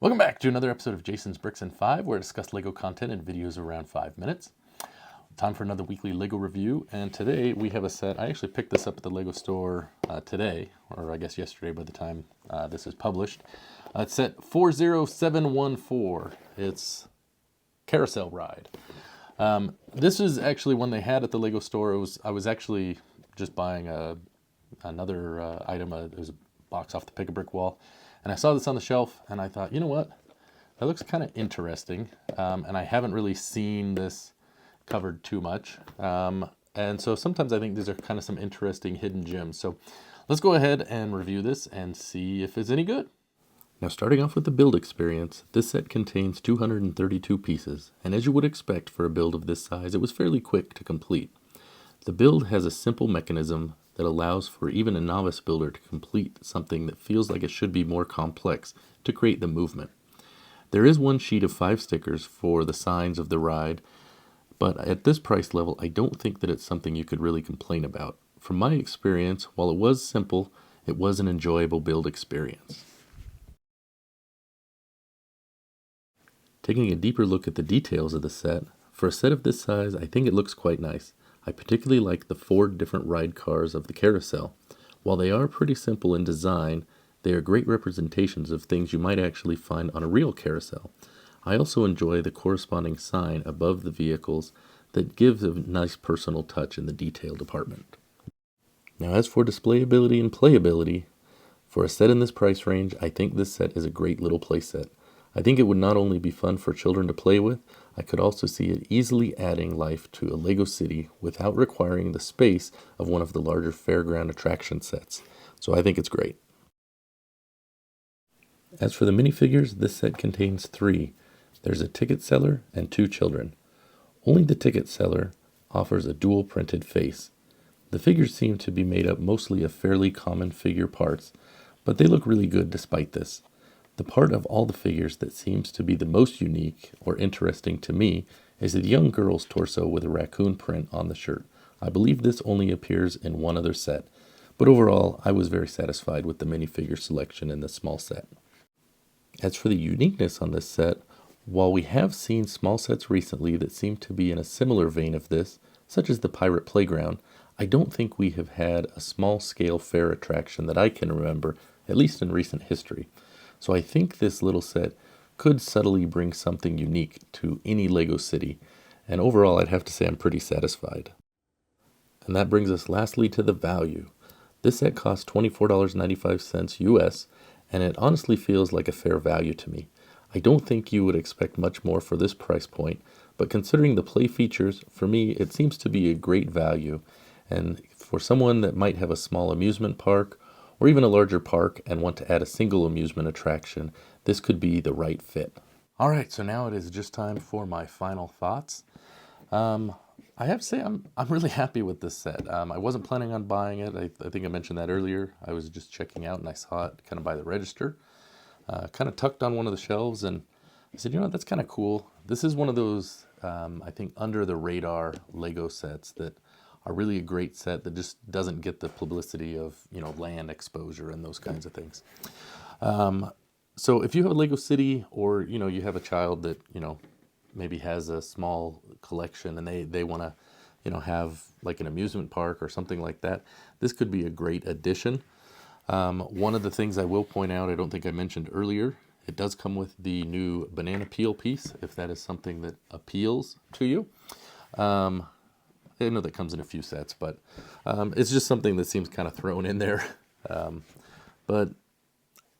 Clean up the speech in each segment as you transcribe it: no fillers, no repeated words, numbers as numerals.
Welcome back to another episode of Jason's Bricks and 5, where I discuss LEGO content in videos around 5 minutes. Time for another weekly LEGO review, and today we have a set. I actually picked this up at the LEGO store today, or I guess yesterday by the time this is published. It's set 40714. It's Carousel Ride. This is actually one they had at the LEGO store. I was actually just buying another item. It was a box off the Pick-a-Brick wall. And I saw this on the shelf, and I thought, you know what? That looks kind of interesting. And I haven't really seen this covered too much. And so sometimes I think these are kind of some interesting hidden gems. So let's go ahead and review this and see if it's any good. Now, starting off with the build experience, this set contains 232 pieces. And as you would expect for a build of this size, it was fairly quick to complete. The build has a simple mechanism that allows for even a novice builder to complete something that feels like it should be more complex to create the movement. There is one sheet of 5 stickers for the signs of the ride, but at this price level, I don't think that it's something you could really complain about. From my experience, while it was simple, it was an enjoyable build experience. Taking a deeper look at the details of the set, for a set of this size, I think it looks quite nice. I particularly like the 4 different ride cars of the carousel. While they are pretty simple in design, they are great representations of things you might actually find on a real carousel. I also enjoy the corresponding sign above the vehicles that gives a nice personal touch in the detail department. Now, as for displayability and playability, for a set in this price range, I think this set is a great little play set. I think it would not only be fun for children to play with, I could also see it easily adding life to a LEGO city without requiring the space of one of the larger fairground attraction sets. So I think it's great. As for the minifigures, this set contains 3. There's a ticket seller and 2 children. Only the ticket seller offers a dual printed face. The figures seem to be made up mostly of fairly common figure parts, but they look really good despite this. The part of all the figures that seems to be the most unique or interesting to me is the young girl's torso with a raccoon print on the shirt. I believe this only appears in one other set, but overall I was very satisfied with the minifigure selection in this small set. As for the uniqueness on this set, while we have seen small sets recently that seem to be in a similar vein of this, such as the Pirate Playground, I don't think we have had a small-scale fair attraction that I can remember, at least in recent history. So I think this little set could subtly bring something unique to any LEGO city, and overall I'd have to say I'm pretty satisfied. And that brings us lastly to the value. This set costs $24.95 US, and it honestly feels like a fair value to me. I don't think you would expect much more for this price point, but considering the play features, for me it seems to be a great value, and for someone that might have a small amusement park, or even a larger park and want to add a single amusement attraction, this could be the right fit. All right, so now it is just time for my final thoughts. I have to say I'm really happy with this set. I wasn't planning on buying it. I think I mentioned that earlier. I was just checking out and I saw it kind of by the register, kind of tucked on one of the shelves, and I said, you know what, that's kind of cool. This is one of those, I think, under the radar LEGO sets that are really a great set that just doesn't get the publicity of, land exposure and those kinds of things. So if you have a LEGO city, or, you have a child that, maybe has a small collection and they want to, have like an amusement park or something like that, this could be a great addition. One of the things I will point out, I don't think I mentioned earlier, it does come with the new banana peel piece, if that is something that appeals to you. I know that comes in a few sets, but it's just something that seems kind of thrown in there. But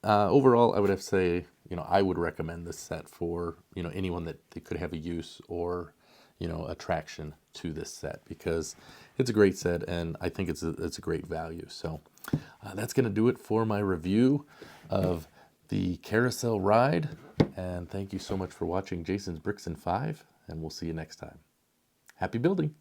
overall, I would have to say, I would recommend this set for, anyone that could have a use or, attraction to this set, because it's a great set and I think it's a great value. So that's going to do it for my review of the Carousel Ride. And thank you so much for watching Jason's Bricks and 5, and we'll see you next time. Happy building!